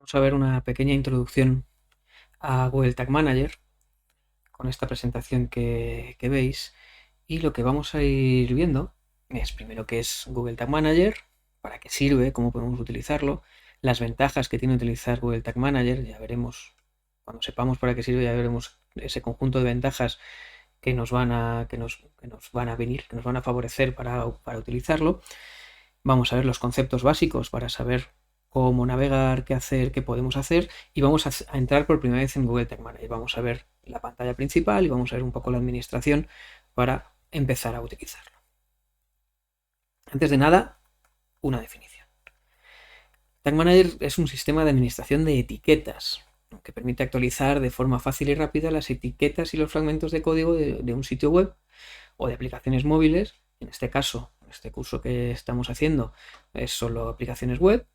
Vamos a ver una pequeña introducción a Google Tag Manager con esta presentación que veis, y lo que vamos a ir viendo es primero qué es Google Tag Manager, para qué sirve, cómo podemos utilizarlo, las ventajas que tiene utilizar Google Tag Manager. Ya veremos, cuando sepamos para qué sirve, ya veremos ese conjunto de ventajas que nos van a venir, que nos van a favorecer para utilizarlo. Vamos a ver los conceptos básicos para saber cómo navegar, qué hacer, qué podemos hacer, y vamos a entrar por primera vez en Google Tag Manager. Vamos a ver la pantalla principal y vamos a ver un poco la administración para empezar a utilizarlo. Antes de nada, una definición. Tag Manager es un sistema de administración de etiquetas que permite actualizar de forma fácil y rápida las etiquetas y los fragmentos de código de un sitio web o de aplicaciones móviles. En este caso, este curso que estamos haciendo es solo aplicaciones web,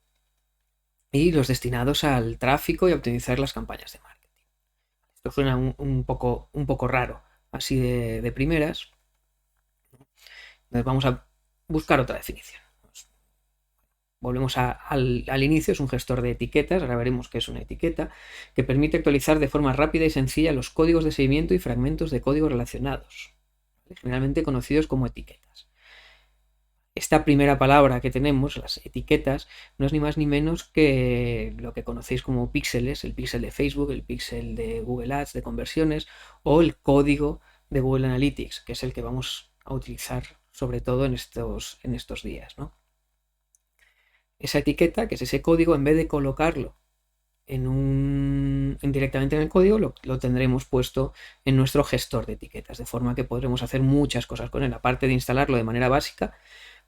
y los destinados al tráfico y a optimizar las campañas de marketing. Esto suena un poco raro, así de primeras. Entonces vamos a buscar otra definición. Volvemos al inicio. Es un gestor de etiquetas. Ahora veremos qué es una etiqueta, que permite actualizar de forma rápida y sencilla los códigos de seguimiento y fragmentos de código relacionados, generalmente conocidos como etiquetas. Esta primera palabra que tenemos, las etiquetas, no es ni más ni menos que lo que conocéis como píxeles, el píxel de Facebook, el píxel de Google Ads de conversiones, o el código de Google Analytics, que es el que vamos a utilizar sobre todo en estos días, ¿no? Esa etiqueta, que es ese código, en vez de colocarlo directamente en el código, lo tendremos puesto en nuestro gestor de etiquetas, de forma que podremos hacer muchas cosas con él. Aparte de instalarlo de manera básica,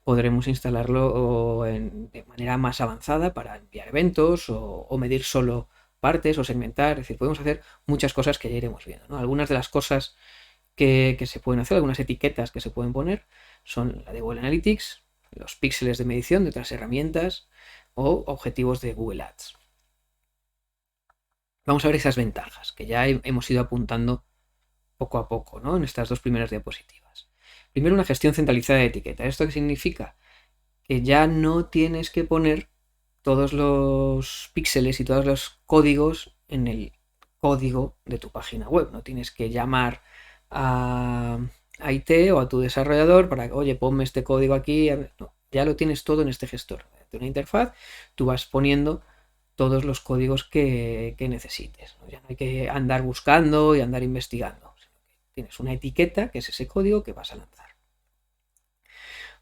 podremos instalarlo de manera más avanzada para enviar eventos o medir solo partes o segmentar. Es decir, podemos hacer muchas cosas que ya iremos viendo, ¿no? Algunas de las cosas que se pueden hacer, algunas etiquetas que se pueden poner, son la de Google Analytics, los píxeles de medición de otras herramientas o objetivos de Google Ads. Vamos a ver esas ventajas que ya hemos ido apuntando poco a poco, ¿no?, en estas dos primeras diapositivas. Primero, una gestión centralizada de etiquetas. ¿Esto qué significa? Que ya no tienes que poner todos los píxeles y todos los códigos en el código de tu página web. No tienes que llamar a IT o a tu desarrollador para, oye, ponme este código aquí. No, ya lo tienes todo en este gestor. De una interfaz, tú vas poniendo todos los códigos que necesites, ¿no? Ya no hay que andar buscando y andar investigando. Tienes una etiqueta, que es ese código que vas a lanzar.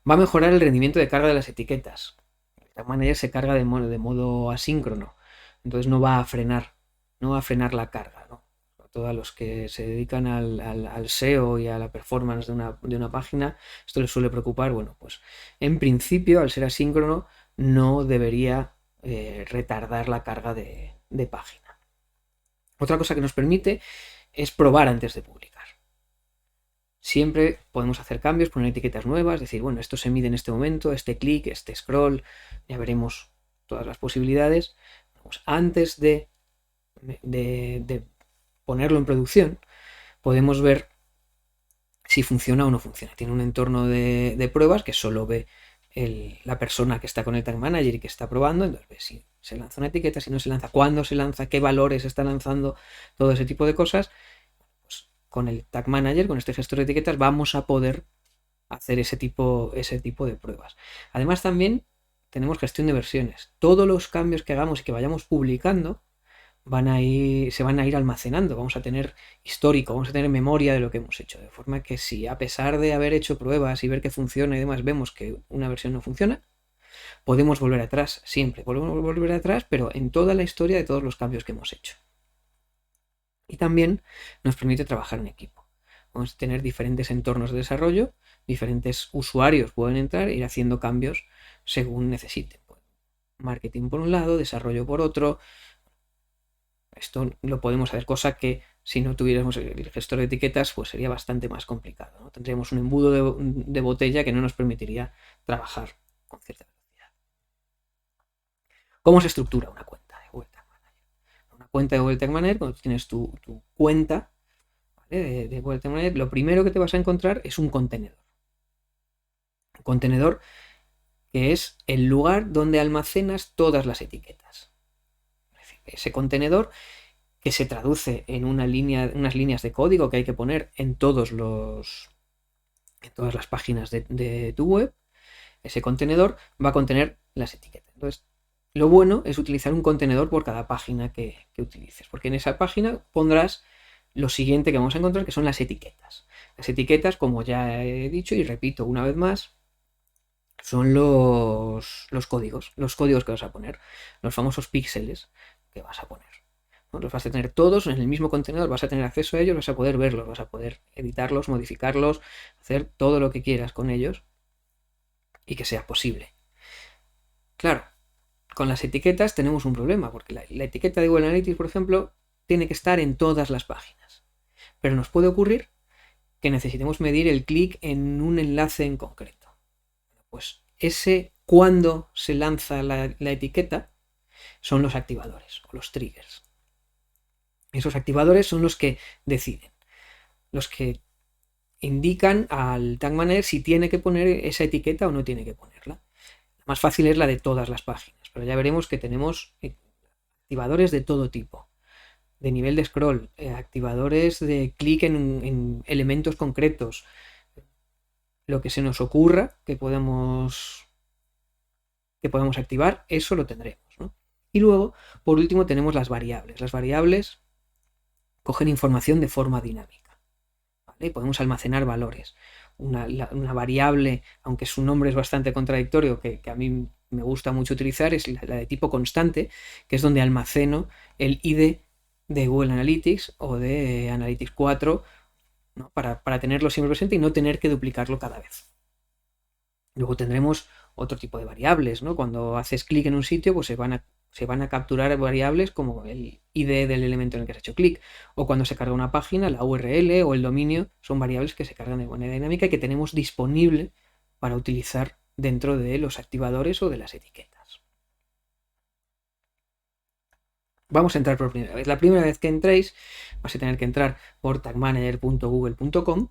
Va a mejorar el rendimiento de carga de las etiquetas. El Tag Manager se carga de modo asíncrono, entonces no va a frenar la carga, ¿no? A todos los que se dedican al SEO y a la performance de una página, esto les suele preocupar. Bueno, pues en principio, al ser asíncrono, no debería retardar la carga de página. Otra cosa que nos permite es probar antes de publicar. Siempre podemos hacer cambios, poner etiquetas nuevas, decir, bueno, esto se mide en este momento, este clic, este scroll, ya veremos todas las posibilidades. Pues antes de ponerlo en producción, podemos ver si funciona o no funciona. Tiene un entorno de pruebas que solo ve la persona que está con el Tag Manager y que está probando. Entonces ve si se lanza una etiqueta, si no se lanza, cuándo se lanza, qué valores está lanzando, todo ese tipo de cosas. Pues con el Tag Manager, con este gestor de etiquetas, vamos a poder hacer ese tipo de pruebas. Además, también tenemos gestión de versiones. Todos los cambios que hagamos y que vayamos publicando se van a ir almacenando. Vamos a tener histórico, vamos a tener memoria de lo que hemos hecho, de forma que si a pesar de haber hecho pruebas y ver que funciona y demás, vemos que una versión no funciona, podemos volver atrás. Siempre podemos volver atrás, pero en toda la historia de todos los cambios que hemos hecho. Y también nos permite trabajar en equipo. Vamos a tener diferentes entornos de desarrollo, diferentes usuarios pueden entrar e ir haciendo cambios según necesiten. Marketing por un lado, desarrollo por otro. Esto lo podemos hacer, cosa que si no tuviéramos el gestor de etiquetas, pues sería bastante más complicado, ¿no? Tendríamos un embudo de botella que no nos permitiría trabajar con cierta velocidad. ¿Cómo se estructura una cuenta de Google Tag Manager? Una cuenta de Google Tag Manager, cuando tienes tu cuenta, ¿vale?, de Google Tag Manager, lo primero que te vas a encontrar es un contenedor. Un contenedor que es el lugar donde almacenas todas las etiquetas. ese contenedor que se traduce en unas líneas de código que hay que poner en todas las páginas de tu web. Ese contenedor va a contener las etiquetas. Entonces, lo bueno es utilizar un contenedor por cada página que utilices, porque en esa página pondrás lo siguiente que vamos a encontrar, que son las etiquetas. Las etiquetas, como ya he dicho y repito una vez más, son los códigos que vas a poner, los famosos píxeles que vas a poner. ¿No? Los vas a tener todos en el mismo contenedor, vas a tener acceso a ellos, vas a poder verlos, vas a poder editarlos, modificarlos, hacer todo lo que quieras con ellos y que sea posible. Claro, con las etiquetas tenemos un problema, porque la etiqueta de Google Analytics, por ejemplo, tiene que estar en todas las páginas. Pero nos puede ocurrir que necesitemos medir el clic en un enlace en concreto. Pues cuando se lanza la etiqueta son los activadores o los triggers. Esos activadores son los que deciden, los que indican al Tag Manager si tiene que poner esa etiqueta o no tiene que ponerla. La más fácil es la de todas las páginas, pero ya veremos que tenemos activadores de todo tipo, de nivel de scroll, activadores de clic en elementos concretos. Lo que se nos ocurra que podemos activar, eso lo tendremos, ¿no? Y luego, por último, tenemos las variables. Las variables cogen información de forma dinámica, ¿vale? Podemos almacenar valores. Una variable, aunque su nombre es bastante contradictorio, que a mí me gusta mucho utilizar, es la de tipo constante, que es donde almaceno el ID de Google Analytics o de Analytics 4, ¿no? Para tenerlo siempre presente y no tener que duplicarlo cada vez. Luego tendremos otro tipo de variables, ¿no? Cuando haces clic en un sitio, pues se van a capturar variables como el ID del elemento en el que has hecho clic, o cuando se carga una página, la URL o el dominio son variables que se cargan de manera dinámica y que tenemos disponible para utilizar dentro de los activadores o de las etiquetas. Vamos a entrar por primera vez. La primera vez que entréis, vais a tener que entrar por tagmanager.google.com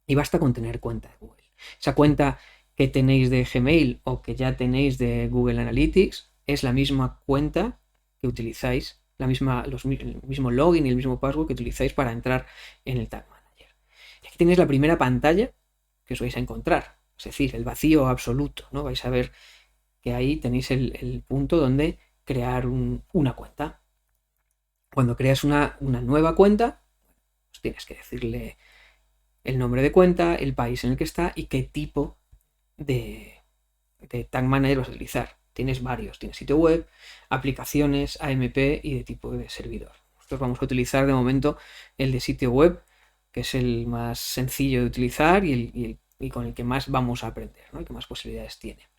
y basta con tener cuenta de Google. Esa cuenta que tenéis de Gmail o que ya tenéis de Google Analytics es la misma cuenta que utilizáis, el mismo login y el mismo password que utilizáis para entrar en el Tag Manager. Y aquí tenéis la primera pantalla que os vais a encontrar, es decir, el vacío absoluto, ¿no? Vais a ver que ahí tenéis el punto donde crear una cuenta. Cuando creas una nueva cuenta, pues tienes que decirle el nombre de cuenta, el país en el que está y qué tipo de Tag Manager vas a utilizar. Tienes varios, tienes sitio web, aplicaciones, AMP y de tipo de servidor. Nosotros vamos a utilizar de momento el de sitio web, que es el más sencillo de utilizar y con el que más vamos a aprender, ¿no? El que más posibilidades tiene.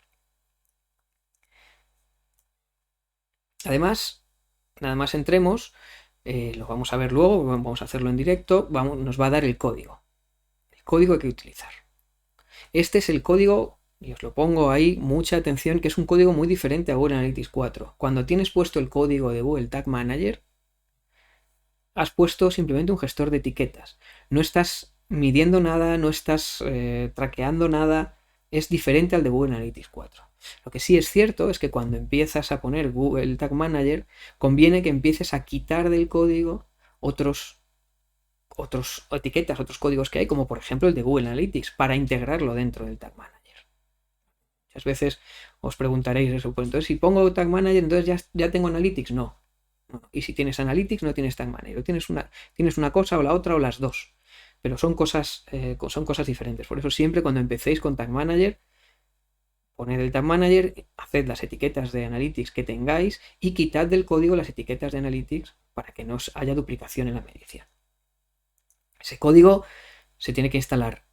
Además, nada más entremos, lo vamos a ver luego, vamos a hacerlo en directo, nos va a dar el código que hay que utilizar. Este es el código, y os lo pongo ahí, mucha atención, que es un código muy diferente a Google Analytics 4. Cuando tienes puesto el código de Google Tag Manager, has puesto simplemente un gestor de etiquetas. No estás midiendo nada, no estás traqueando nada, es diferente al de Google Analytics 4. Lo que sí es cierto es que cuando empiezas a poner Google Tag Manager, conviene que empieces a quitar del código otros etiquetas, otros códigos que hay, como por ejemplo el de Google Analytics, para integrarlo dentro del Tag Manager. Muchas veces os preguntaréis eso, pues entonces si pongo Tag Manager, entonces ya tengo Analytics. No. Y si tienes Analytics, no tienes Tag Manager. Tienes una cosa o la otra o las dos. Pero son cosas diferentes. Por eso siempre cuando empecéis con Tag Manager, poned el Tag Manager, haced las etiquetas de Analytics que tengáis y quitad del código las etiquetas de Analytics para que no haya duplicación en la medición. Ese código se tiene que instalar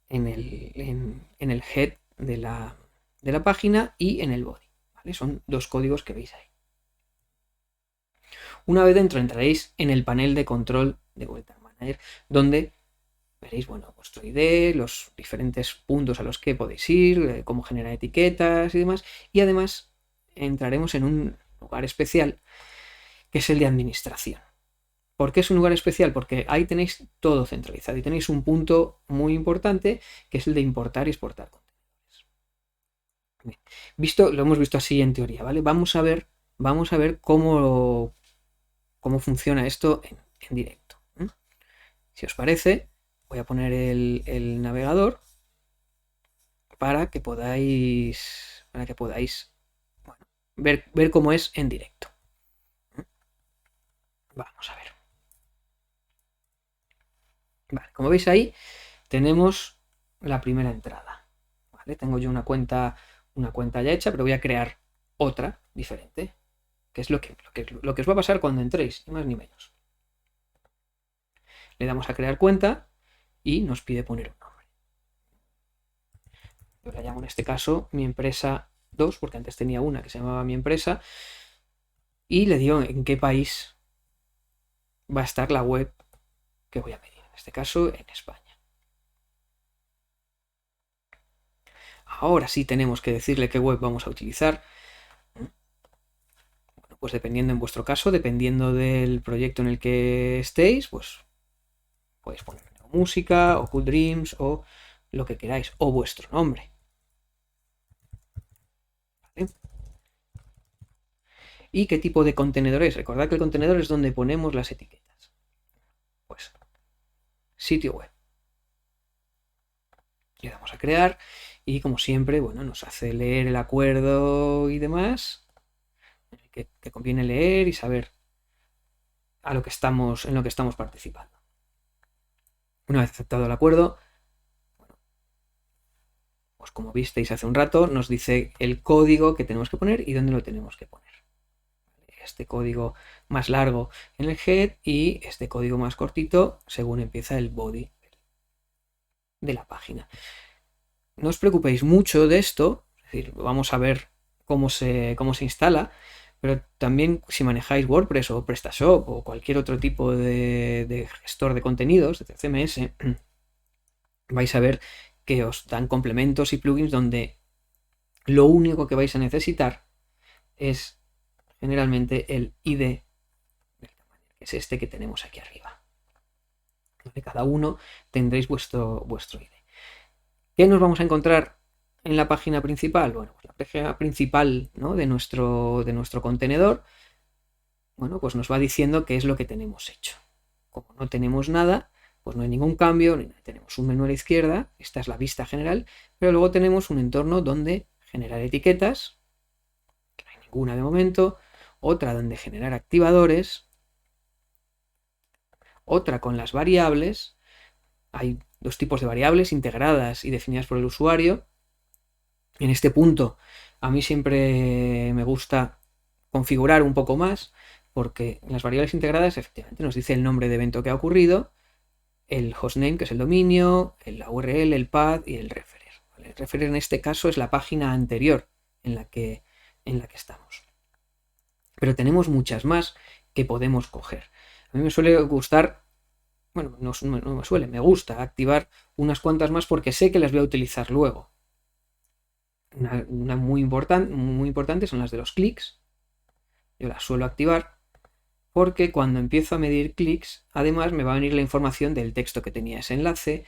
en el head de la página y en el body, ¿vale? Son dos códigos que veis ahí. Una vez dentro entraréis en el panel de control de Google Tag Manager, donde veréis, bueno, vuestro ID, los diferentes puntos a los que podéis ir, cómo generar etiquetas y demás. Y además entraremos en un lugar especial que es el de administración. ¿Por qué es un lugar especial? Porque ahí tenéis todo centralizado y tenéis un punto muy importante que es el de importar y exportar contenidos. Bien. Lo hemos visto así en teoría, ¿vale? Vamos a ver vamos a ver cómo funciona esto en directo. Si os parece, voy a poner el navegador para que podáis bueno, ver cómo es en directo. Vamos a ver. Vale, como veis ahí tenemos la primera entrada. ¿Vale? Tengo yo una cuenta ya hecha, pero voy a crear otra diferente, que es lo que os va a pasar cuando entréis, ni más ni menos. Le damos a crear cuenta y nos pide poner un nombre. Yo la llamo en este caso mi empresa 2, porque antes tenía una que se llamaba mi empresa, y le digo en qué país va a estar la web que voy a medir, en este caso en España. Ahora sí tenemos que decirle qué web vamos a utilizar. Bueno, pues dependiendo en vuestro caso, dependiendo del proyecto en el que estéis, pues podéis poner música o Cool Dreams o lo que queráis, o vuestro nombre. ¿Vale? ¿Y qué tipo de contenedor es? Recordad que el contenedor es donde ponemos las etiquetas. Pues sitio web. Le damos a crear y como siempre, bueno, nos hace leer el acuerdo y demás, que conviene leer y saber en lo que estamos participando. Una vez aceptado el acuerdo, bueno, pues como visteis hace un rato, nos dice el código que tenemos que poner y dónde lo tenemos que poner. Este código más largo en el head y este código más cortito según empieza el body de la página. No os preocupéis mucho de esto, es decir, vamos a ver cómo se instala, pero también si manejáis WordPress o PrestaShop o cualquier otro tipo de gestor de contenidos, de CMS, vais a ver que os dan complementos y plugins donde lo único que vais a necesitar es generalmente el ID, que es este que tenemos aquí arriba. De cada uno tendréis vuestro ID. ¿Qué nos vamos a encontrar en la página principal? Bueno, pues la página principal, ¿no?, de nuestro contenedor, bueno, pues nos va diciendo qué es lo que tenemos hecho. Como no tenemos nada, pues no hay ningún cambio, tenemos un menú a la izquierda, esta es la vista general, pero luego tenemos un entorno donde generar etiquetas, que no hay ninguna de momento, otra donde generar activadores, otra con las variables. Hay dos tipos de variables integradas y definidas por el usuario. En este punto a mí siempre me gusta configurar un poco más, porque en las variables integradas efectivamente nos dice el nombre de evento que ha ocurrido, el hostname, que es el dominio, la URL, el path y el referer. ¿Vale? El referer en este caso es la página anterior en la que estamos. Pero tenemos muchas más que podemos coger. A mí me suele gustar, bueno, no me suele, me gusta activar unas cuantas más porque sé que las voy a utilizar luego. Una muy importante son las de los clics. Yo las suelo activar porque cuando empiezo a medir clics, además me va a venir la información del texto que tenía ese enlace,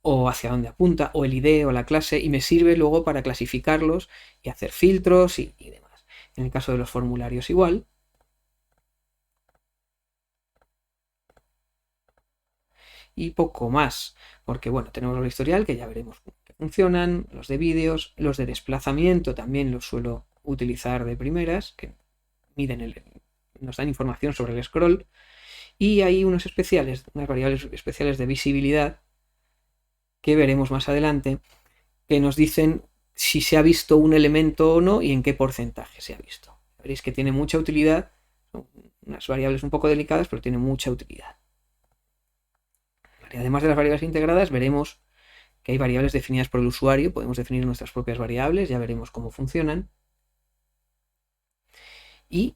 o hacia dónde apunta, o el ID o la clase, y me sirve luego para clasificarlos y hacer filtros y demás. En el caso de los formularios igual. Y poco más, porque bueno, tenemos el historial que ya veremos que funcionan, los de vídeos, los de desplazamiento también los suelo utilizar de primeras, que nos dan información sobre el scroll, y hay unas variables especiales de visibilidad que veremos más adelante, que nos dicen si se ha visto un elemento o no y en qué porcentaje se ha visto. Veréis que tiene mucha utilidad, son unas variables un poco delicadas, pero tiene mucha utilidad. Además de las variables integradas, veremos que hay variables definidas por el usuario, podemos definir nuestras propias variables, ya veremos cómo funcionan. Y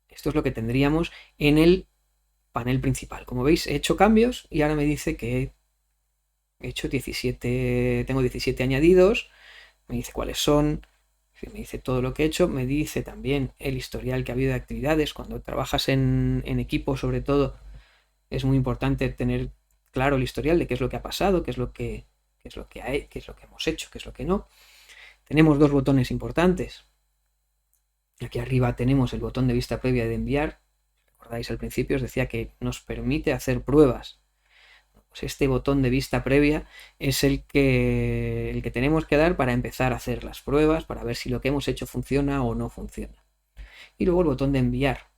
esto es lo que tendríamos en el panel principal. Como veis, he hecho cambios y ahora me dice que he hecho 17, tengo 17 añadidos, me dice cuáles son, me dice todo lo que he hecho, me dice también el historial que ha habido de actividades. Cuando trabajas en equipo, sobre todo, es muy importante tener claro el historial de qué es lo que ha pasado, qué es lo que hemos hecho, qué es lo que no. Tenemos dos botones importantes. Aquí arriba tenemos el botón de vista previa de enviar. ¿Recordáis al principio? Os decía que nos permite hacer pruebas. Pues este botón de vista previa es el que tenemos que dar para empezar a hacer las pruebas, para ver si lo que hemos hecho funciona o no funciona. Y luego el botón de enviar,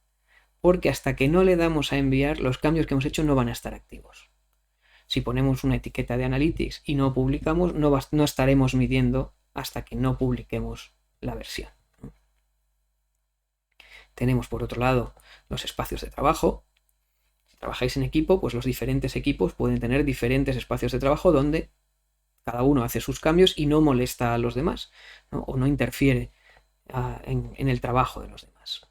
porque hasta que no le damos a enviar, los cambios que hemos hecho no van a estar activos. Si ponemos una etiqueta de Analytics y no publicamos, no estaremos midiendo hasta que no publiquemos la versión. Tenemos por otro lado los espacios de trabajo. Si trabajáis en equipo, pues los diferentes equipos pueden tener diferentes espacios de trabajo donde cada uno hace sus cambios y no molesta a los demás, ¿no? O no interfiere en el trabajo de los demás.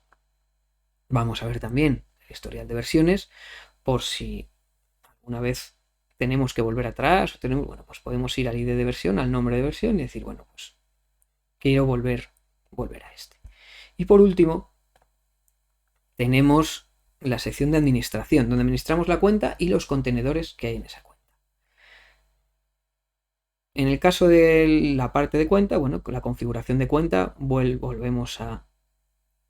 Vamos a ver también el historial de versiones por si alguna vez tenemos que volver atrás, bueno, pues podemos ir al ID de versión, al nombre de versión y decir, bueno, pues quiero volver a este. Y por último, tenemos la sección de administración, donde administramos la cuenta y los contenedores que hay en esa cuenta. En el caso de la parte de cuenta, bueno, con la configuración de cuenta, volvemos a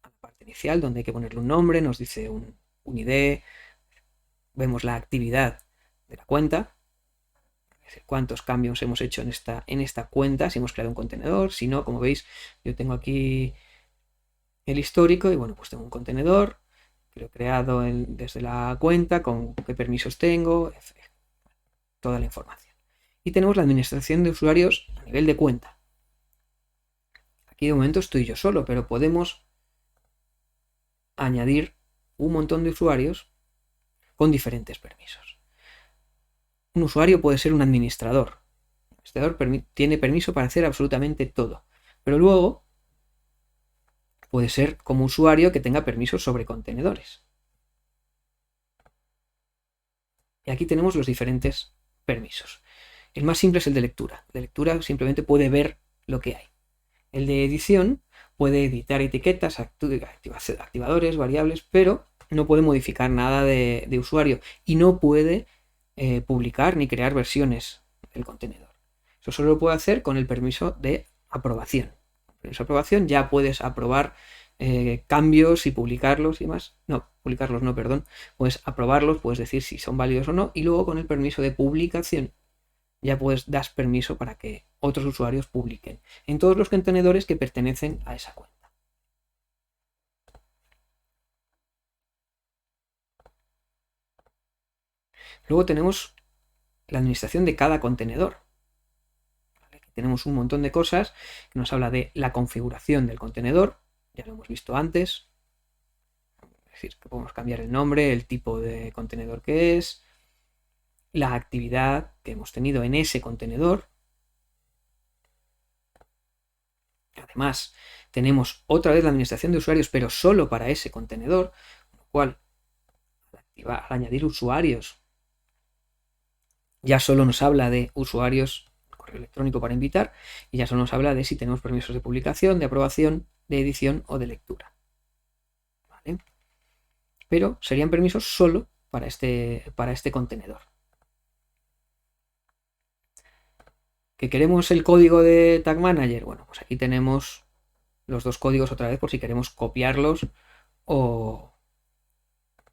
la parte inicial, donde hay que ponerle un nombre, nos dice un ID, vemos la actividad de la cuenta, es decir, cuántos cambios hemos hecho en esta cuenta, si hemos creado un contenedor, si no, como veis, yo tengo aquí el histórico y bueno, pues tengo un contenedor que lo he creado desde la cuenta, con qué permisos tengo, toda la información. Y tenemos la administración de usuarios a nivel de cuenta. Aquí de momento estoy yo solo, pero podemos añadir un montón de usuarios con diferentes permisos. Un usuario puede ser un administrador. El administrador tiene permiso para hacer absolutamente todo, pero luego puede ser como usuario que tenga permisos sobre contenedores. Y aquí tenemos los diferentes permisos. El más simple es el de lectura. El de lectura simplemente puede ver lo que hay. El de edición puede editar etiquetas, activadores, variables, pero no puede modificar nada de usuario y no puede publicar ni crear versiones del contenedor. Eso solo lo puede hacer con el permiso de aprobación. Con el permiso de aprobación ya puedes aprobar cambios y publicarlos y más. No, publicarlos no, perdón. Puedes aprobarlos, puedes decir si son válidos o no, y luego con el permiso de publicación ya das permiso para que otros usuarios publiquen en todos los contenedores que pertenecen a esa cuenta. Luego tenemos la administración de cada contenedor. Aquí tenemos un montón de cosas que nos habla de la configuración del contenedor, ya lo hemos visto antes, es decir, que podemos cambiar el nombre, el tipo de contenedor que es, la actividad que hemos tenido en ese contenedor. Además, tenemos otra vez la administración de usuarios, pero solo para ese contenedor, con lo cual, al añadir usuarios, ya solo nos habla de usuarios, correo electrónico para invitar, y ya solo nos habla de si tenemos permisos de publicación, de aprobación, de edición o de lectura. ¿Vale? Pero serían permisos solo para este contenedor. ¿Que queremos el código de Tag Manager? Bueno, pues aquí tenemos los dos códigos otra vez por si queremos copiarlos o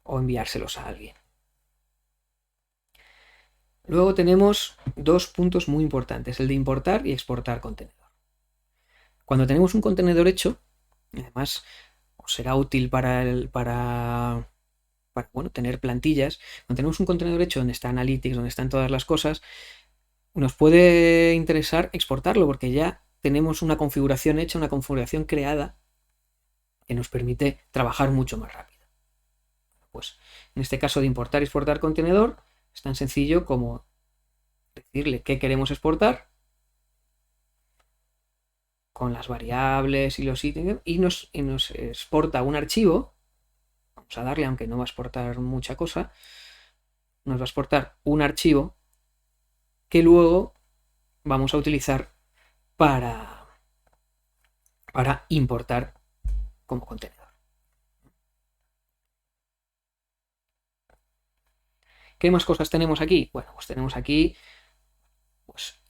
enviárselos a alguien. Luego tenemos dos puntos muy importantes, el de importar y exportar contenedor. Cuando tenemos un contenedor hecho, además os será útil para tener plantillas, cuando tenemos un contenedor hecho donde está Analytics, donde están todas las cosas, nos puede interesar exportarlo porque ya tenemos una configuración hecha, una configuración creada que nos permite trabajar mucho más rápido. Pues en este caso de importar y exportar contenedor es tan sencillo como decirle qué queremos exportar con las variables y los ítems y nos exporta un archivo. Vamos a darle, aunque no va a exportar mucha cosa, nos va a exportar un archivo que luego vamos a utilizar para importar como contenedor. ¿Qué más cosas tenemos aquí? Bueno, pues tenemos aquí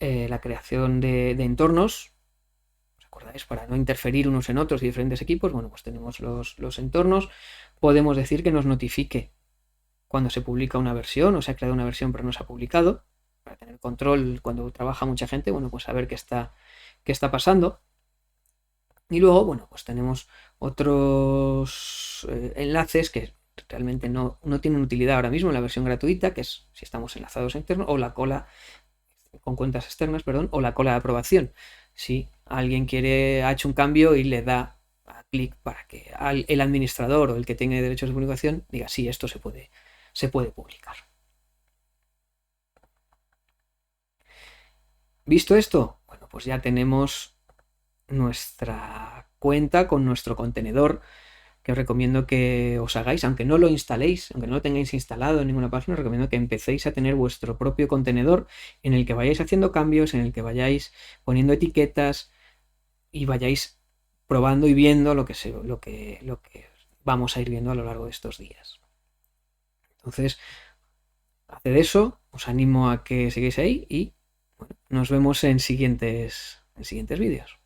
la creación de entornos. ¿Os es para no interferir unos en otros y diferentes equipos. Bueno, pues tenemos los entornos. Podemos decir que nos notifique cuando se publica una versión o se ha creado una versión pero no se ha publicado, para tener control cuando trabaja mucha gente, bueno, pues saber qué está pasando. Y luego, bueno, pues tenemos otros enlaces que realmente no tienen utilidad ahora mismo en la versión gratuita, que es si estamos enlazados internos, o la cola con cuentas externas, perdón, o la cola de aprobación. Si alguien ha hecho un cambio y le da a clic para que el administrador o el que tiene derechos de publicación diga sí, esto se puede publicar. ¿Visto esto? Bueno, pues ya tenemos nuestra cuenta con nuestro contenedor, que os recomiendo que os hagáis, aunque no lo instaléis, aunque no lo tengáis instalado en ninguna página, os recomiendo que empecéis a tener vuestro propio contenedor en el que vayáis haciendo cambios, en el que vayáis poniendo etiquetas y vayáis probando y viendo lo que vamos a ir viendo a lo largo de estos días. Entonces, haced eso, os animo a que sigáis ahí y bueno, nos vemos en siguientes vídeos.